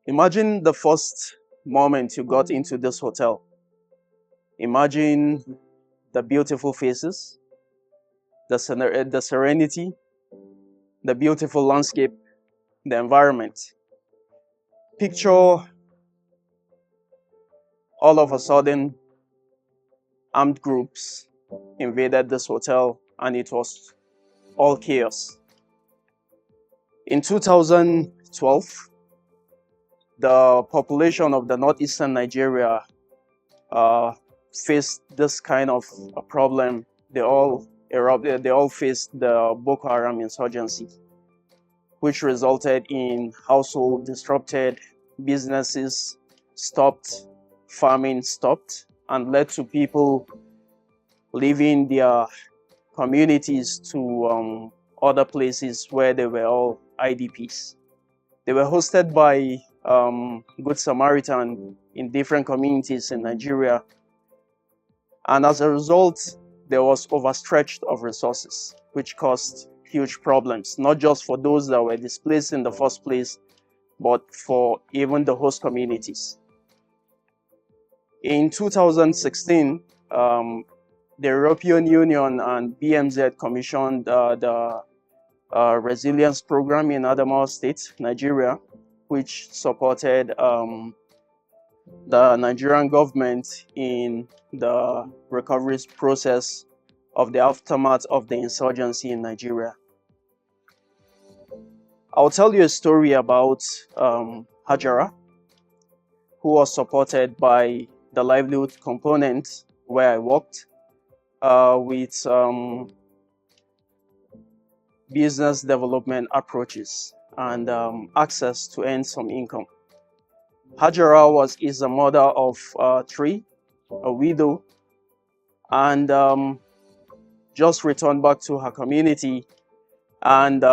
Imagine the first moment you got into this hotel. Imagine the beautiful faces, the serenity, the beautiful landscape, the environment. Picture all of a sudden armed groups invaded this hotel and it was all chaos. In 2012, the population of the northeastern Nigeria faced this kind of a problem. They all faced the Boko Haram insurgency, which resulted in household disrupted, businesses stopped, farming stopped, and led to people leaving their communities to other places where they were all IDPs. They were hosted by Good Samaritan in different communities in Nigeria. And as a result, there was overstretched of resources, which caused huge problems, not just for those that were displaced in the first place, but for even the host communities. In 2016, the European Union and BMZ commissioned the resilience program in Adamawa State, Nigeria, which supported the Nigerian government in the recovery process of the aftermath of the insurgency in Nigeria. I'll tell you a story about Hajara, who was supported by the livelihood component where I worked with business development approaches and access to earn some income. Hajara is a mother of three, a widow, and just returned back to her community. And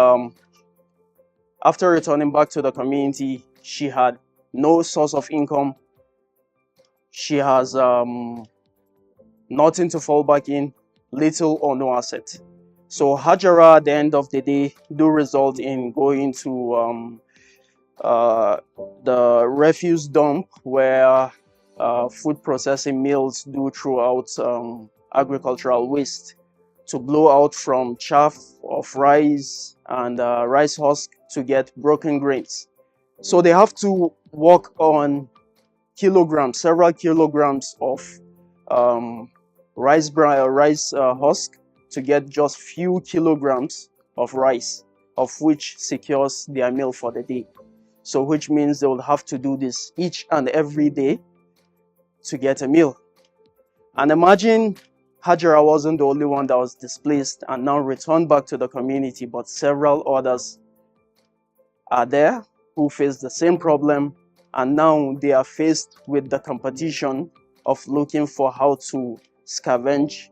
after returning back to the community, she had no source of income. She has nothing to fall back in, little or no asset. So Hajara, at the end of the day, do result in going to the refuse dump where food processing mills do throughout agricultural waste to blow out from chaff of rice and rice husk to get broken grains. So they have to work on kilograms, several kilograms of rice husk to get just few kilograms of rice, of which secures their meal for the day. So which means they will have to do this each and every day to get a meal. And imagine Hajara wasn't the only one that was displaced and now returned back to the community, but several others are there who face the same problem, and now they are faced with the competition of looking for how to scavenge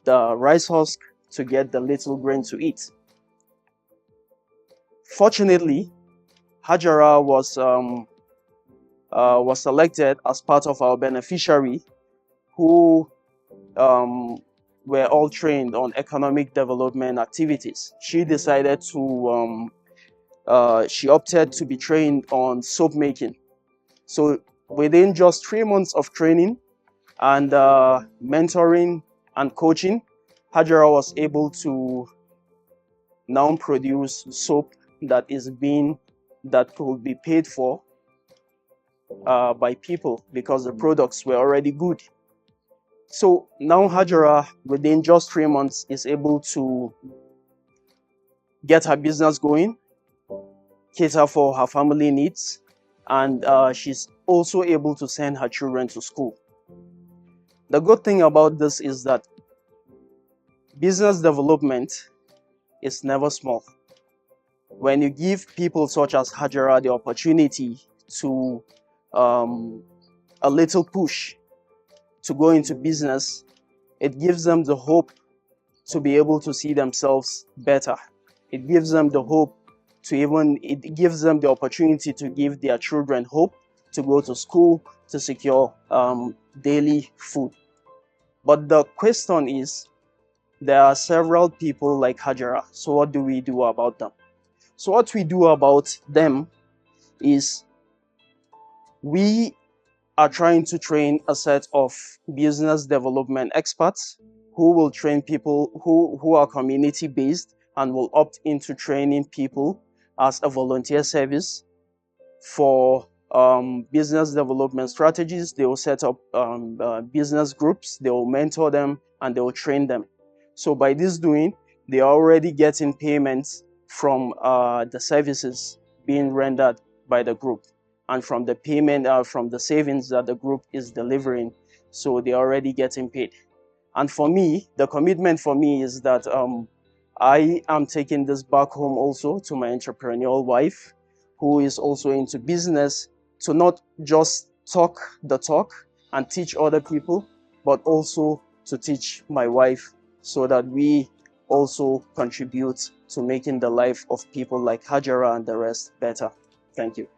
the rice husk to get the little grain to eat. Fortunately, Hajara was selected as part of our beneficiary who were all trained on economic development activities. She decided to, she opted to be trained on soap making. So within just 3 months of training and mentoring and coaching, Hajara was able to now produce soap that could be paid for by people because the products were already good. So now Hajara, within just 3 months, is able to get her business going, cater for her family needs, and she's also able to send her children to school. The good thing about this is that business development is never small. When you give people such as Hajara the opportunity to a little push to go into business, it gives them the hope to be able to see themselves better. It gives them the hope it gives them the opportunity to give their children hope to go to school, to secure daily food. But the question is, there are several people like Hajara. So what do we do about them? So what we do about them is We are trying to train a set of business development experts who will train people who are community based and will opt into training people as a volunteer service for business development strategies. They will set up business groups, they will mentor them, and they will train them. So by this doing, they are already getting payments from the services being rendered by the group and from the payment from the savings that the group is delivering. So they're already getting paid. And for me, the commitment for me is that I am taking this back home also to my entrepreneurial wife, who is also into business, to not just talk the talk and teach other people, but also to teach my wife so that we also contribute to making the life of people like Hajara and the rest better. Thank you.